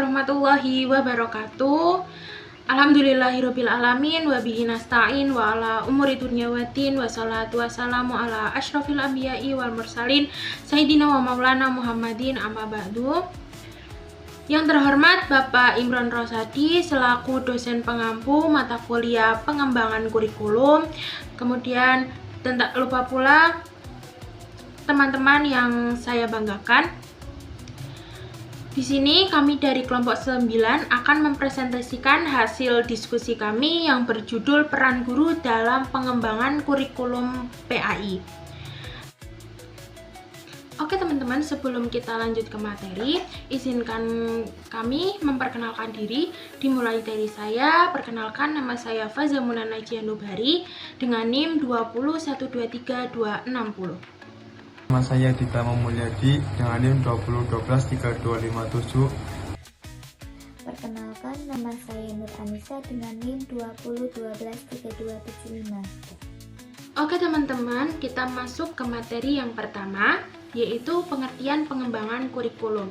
warahmatullahi wabarakatuh. Alhamdulillahirabbil alamin wa bihi nasta'in wa ala umuri dunya waddin wa salatu wassalamu ala asyrofil anbiya'i wal mursalin sayyidina wa maulana Muhammadin amma ba'du. Yang terhormat Bapak Imron Rosadi selaku dosen pengampu mata kuliah pengembangan kurikulum. Kemudian tak lupa pula teman-teman yang saya banggakan. Di sini kami dari kelompok 9 akan mempresentasikan hasil diskusi kami yang berjudul Peran Guru dalam Pengembangan Kurikulum PAI. Oke teman-teman, sebelum kita lanjut ke materi, izinkan kami memperkenalkan diri. Dimulai dari saya, perkenalkan nama saya Fazamuna Najia Nubari dengan NIM 201232260. Nama saya Dita Memulyadi dengan NIM 201232257. Perkenalkan, nama saya Nur Anissa dengan NIM 201232275. Oke teman-teman, kita masuk ke materi yang pertama, yaitu pengertian pengembangan kurikulum.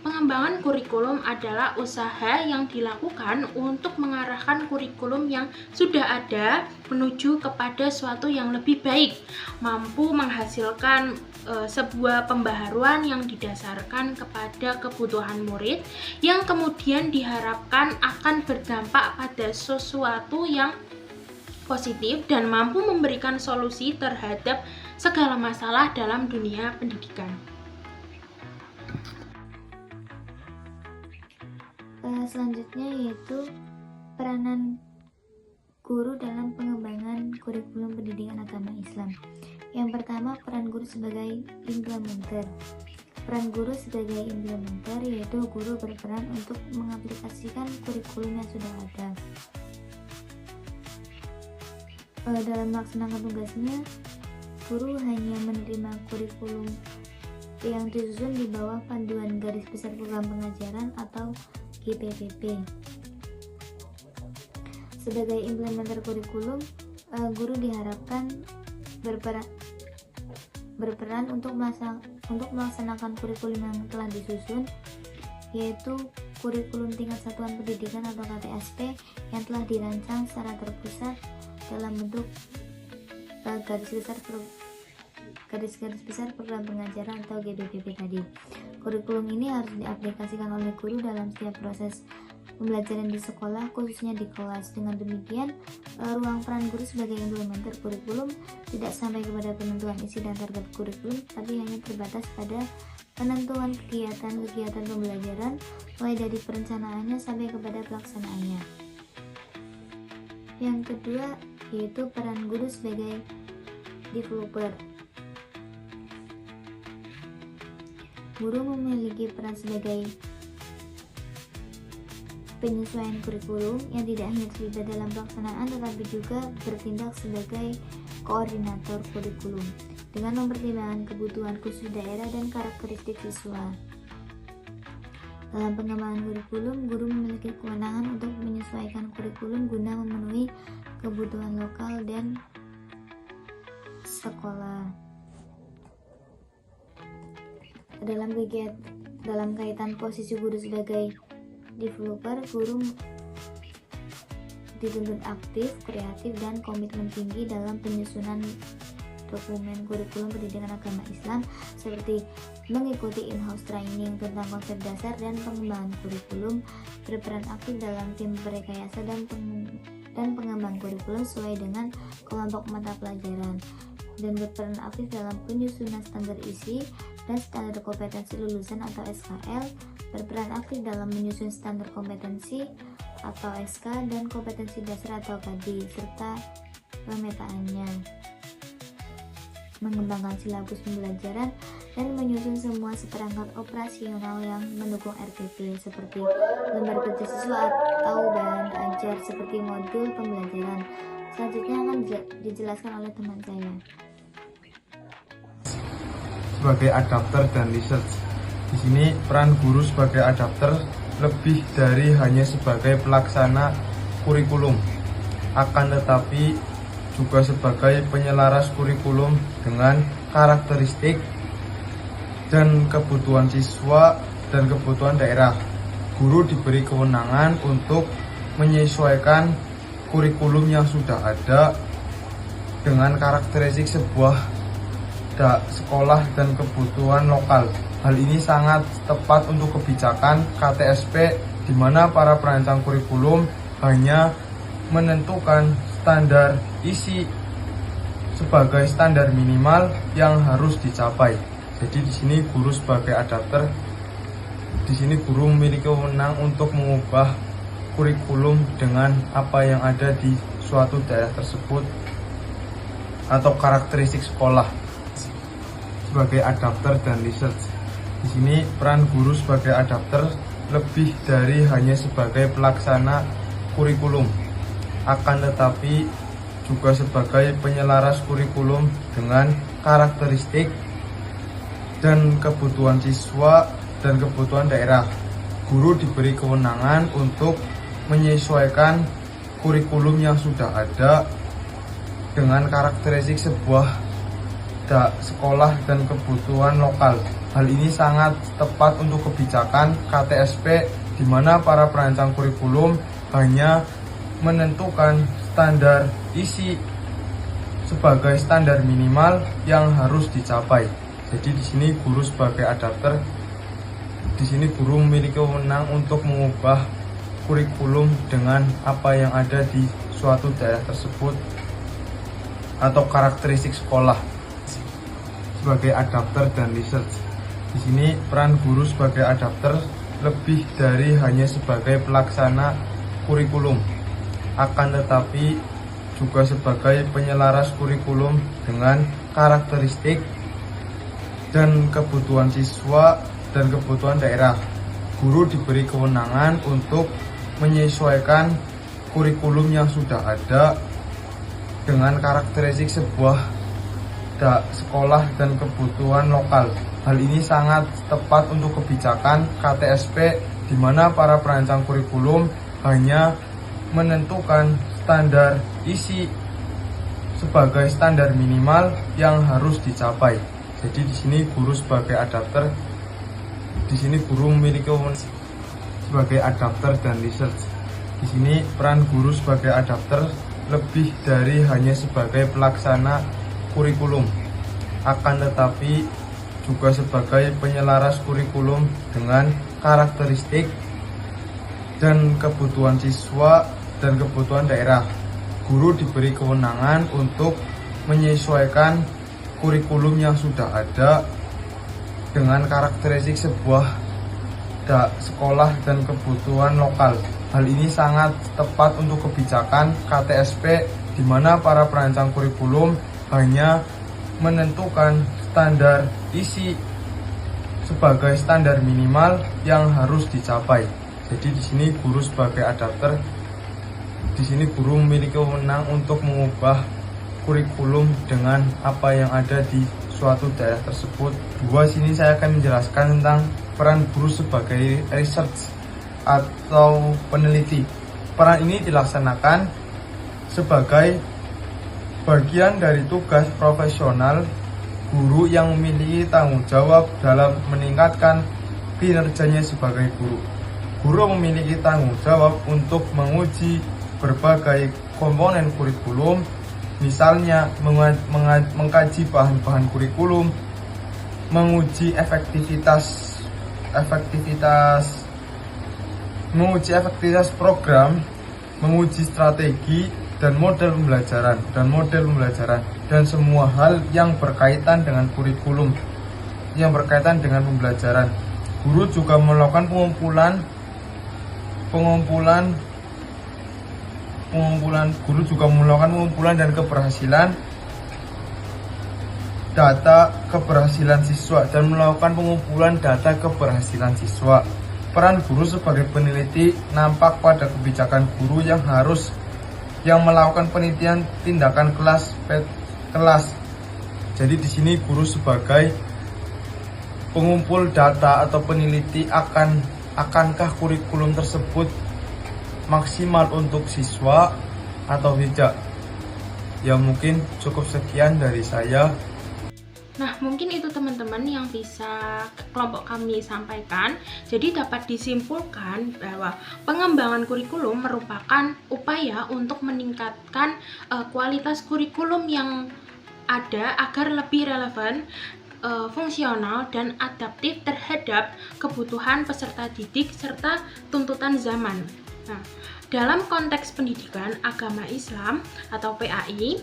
Pengembangan kurikulum adalah usaha yang dilakukan untuk mengarahkan kurikulum yang sudah ada menuju kepada suatu yang lebih baik, mampu menghasilkan sebuah pembaharuan yang didasarkan kepada kebutuhan murid, yang kemudian diharapkan akan berdampak pada sesuatu yang positif dan mampu memberikan solusi terhadap segala masalah dalam dunia pendidikan. Selanjutnya yaitu peranan guru dalam pengembangan kurikulum pendidikan agama Islam. Yang pertama, peran guru sebagai implementer. Peran guru sebagai implementer yaitu guru berperan untuk mengaplikasikan kurikulum yang sudah ada. Dalam melaksanakan tugasnya, guru hanya menerima kurikulum yang disusun di bawah panduan garis besar program pengajaran atau GPPP. Sebagai implementer kurikulum, guru diharapkan berperan untuk melaksanakan kurikulum yang telah disusun, yaitu kurikulum tingkat satuan pendidikan atau KTSP yang telah dirancang secara terpusat dalam bentuk garis besar program pengajaran atau GPPP tadi. Kurikulum ini harus diaplikasikan oleh guru dalam setiap proses pembelajaran di sekolah, khususnya di kelas. Dengan demikian, ruang peran guru sebagai implementer kurikulum tidak sampai kepada penentuan isi dan target kurikulum, tapi hanya terbatas pada penentuan kegiatan pembelajaran, mulai dari perencanaannya sampai kepada pelaksanaannya. Yang kedua, yaitu peran guru sebagai developer. Guru memiliki peran sebagai penyesuaian kurikulum yang tidak hanya terlibat dalam pelaksanaan tetapi juga bertindak sebagai koordinator kurikulum dengan mempertimbangkan kebutuhan khusus daerah dan karakteristik siswa. Dalam pengembangan kurikulum, guru memiliki kewenangan untuk menyesuaikan kurikulum guna memenuhi kebutuhan lokal dan sekolah. Dalam kaitan posisi guru sebagai developer, guru dituntut aktif, kreatif, dan komitmen tinggi dalam penyusunan dokumen kurikulum pendidikan agama Islam, seperti mengikuti in-house training tentang konsep dasar dan pengembangan kurikulum, berperan aktif dalam tim perekayasa dan pengembang kurikulum sesuai dengan kelompok mata pelajaran, dan berperan aktif dalam penyusunan standar isi dan standar kompetensi lulusan atau SKL, berperan aktif dalam menyusun standar kompetensi atau SK dan kompetensi dasar atau KD, serta pemetaannya, mengembangkan silabus pembelajaran, dan menyusun semua seperangkat operasional yang mendukung RPP seperti lembar kerja siswa atau bahan ajar seperti modul pembelajaran. Selanjutnya akan dijelaskan oleh teman saya. Sebagai adapter dan research. Di sini peran guru sebagai adapter lebih dari hanya sebagai pelaksana kurikulum, akan tetapi juga sebagai penyelaras kurikulum dengan karakteristik dan kebutuhan siswa dan kebutuhan daerah. guru diberi kewenangan untuk menyesuaikan kurikulum yang sudah ada dengan karakteristik sebuah sekolah dan kebutuhan lokal. Hal ini sangat tepat untuk kebijakan KTSP, di mana para perancang kurikulum hanya menentukan standar isi sebagai standar minimal yang harus dicapai. Jadi di sini guru sebagai adapter, di sini guru memiliki wewenang untuk mengubah kurikulum dengan apa yang ada di suatu daerah tersebut atau karakteristik sekolah. Sebagai adapter dan research, di sini peran guru sebagai adapter lebih dari hanya sebagai pelaksana kurikulum, akan tetapi juga sebagai penyelaras kurikulum dengan karakteristik dan kebutuhan siswa dan kebutuhan daerah. Guru diberi kewenangan untuk menyesuaikan kurikulum yang sudah ada dengan karakteristik sebuah sekolah dan kebutuhan lokal. Hal ini sangat tepat untuk kebijakan KTSP, di mana para perancang kurikulum hanya menentukan standar isi sebagai standar minimal yang harus dicapai. Jadi di sini guru sebagai adapter, di sini guru memiliki wewenang untuk mengubah kurikulum dengan apa yang ada di suatu daerah tersebut atau karakteristik sekolah. Sebagai adapter dan research, di sini peran guru sebagai adapter lebih dari hanya sebagai pelaksana kurikulum, akan tetapi juga sebagai penyelaras kurikulum dengan karakteristik dan kebutuhan siswa dan kebutuhan daerah. Guru diberi kewenangan untuk menyesuaikan kurikulum yang sudah ada dengan karakteristik sebuah sekolah dan kebutuhan lokal. Hal ini sangat tepat untuk kebijakan KTSP, di mana para perancang kurikulum hanya menentukan standar isi sebagai standar minimal yang harus dicapai. Jadi di sini guru sebagai adapter, di sini guru memiliki wewenang sebagai adapter dan research. Di sini peran guru sebagai adapter lebih dari hanya sebagai pelaksana kurikulum, akan tetapi juga sebagai penyelaras kurikulum dengan karakteristik dan kebutuhan siswa dan kebutuhan daerah. Guru diberi kewenangan untuk menyesuaikan kurikulum yang sudah ada dengan karakteristik sebuah sekolah dan kebutuhan lokal. Hal ini sangat tepat untuk kebijakan KTSP, di mana para perancang kurikulum hanya menentukan standar isi sebagai standar minimal yang harus dicapai. Jadi di sini guru sebagai adapter, di sini guru memiliki wewenang untuk mengubah kurikulum dengan apa yang ada di suatu daerah tersebut. Sini saya akan menjelaskan tentang peran guru sebagai research atau peneliti. Peran ini dilaksanakan sebagai bagian dari tugas profesional guru yang memiliki tanggung jawab dalam meningkatkan kinerjanya sebagai guru. Guru memiliki tanggung jawab untuk menguji berbagai komponen kurikulum, misalnya mengkaji bahan-bahan kurikulum, menguji efektivitas program, menguji strategi dan model pembelajaran dan semua hal yang berkaitan dengan kurikulum, yang berkaitan dengan pembelajaran. Guru juga melakukan pengumpulan dan keberhasilan data keberhasilan siswa dan melakukan pengumpulan data keberhasilan siswa. Peran guru sebagai peneliti nampak pada kebijakan guru yang melakukan penelitian tindakan kelas. Jadi di sini guru sebagai pengumpul data atau peneliti akankah kurikulum tersebut maksimal untuk siswa atau tidak. Ya mungkin cukup sekian dari saya. Nah, mungkin itu teman-teman yang bisa kelompok kami sampaikan. Jadi dapat disimpulkan bahwa pengembangan kurikulum merupakan upaya untuk meningkatkan kualitas kurikulum yang ada agar lebih relevan, fungsional, dan adaptif terhadap kebutuhan peserta didik serta tuntutan zaman. Nah, dalam konteks pendidikan agama Islam atau PAI,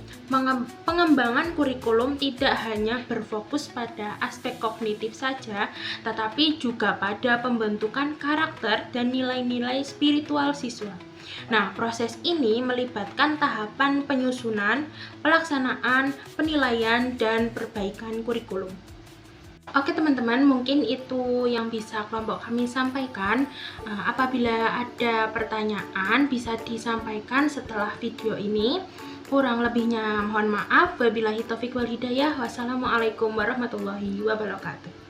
pengembangan kurikulum tidak hanya berfokus pada aspek kognitif saja, tetapi juga pada pembentukan karakter dan nilai-nilai spiritual siswa. Nah, proses ini melibatkan tahapan penyusunan, pelaksanaan, penilaian, dan perbaikan kurikulum. Oke teman-teman, mungkin itu yang bisa kelompok kami sampaikan. Apabila ada pertanyaan bisa disampaikan setelah video ini. Kurang lebihnya mohon maaf. Wabillahi taufiq wal hidayah. Wassalamualaikum warahmatullahi wabarakatuh.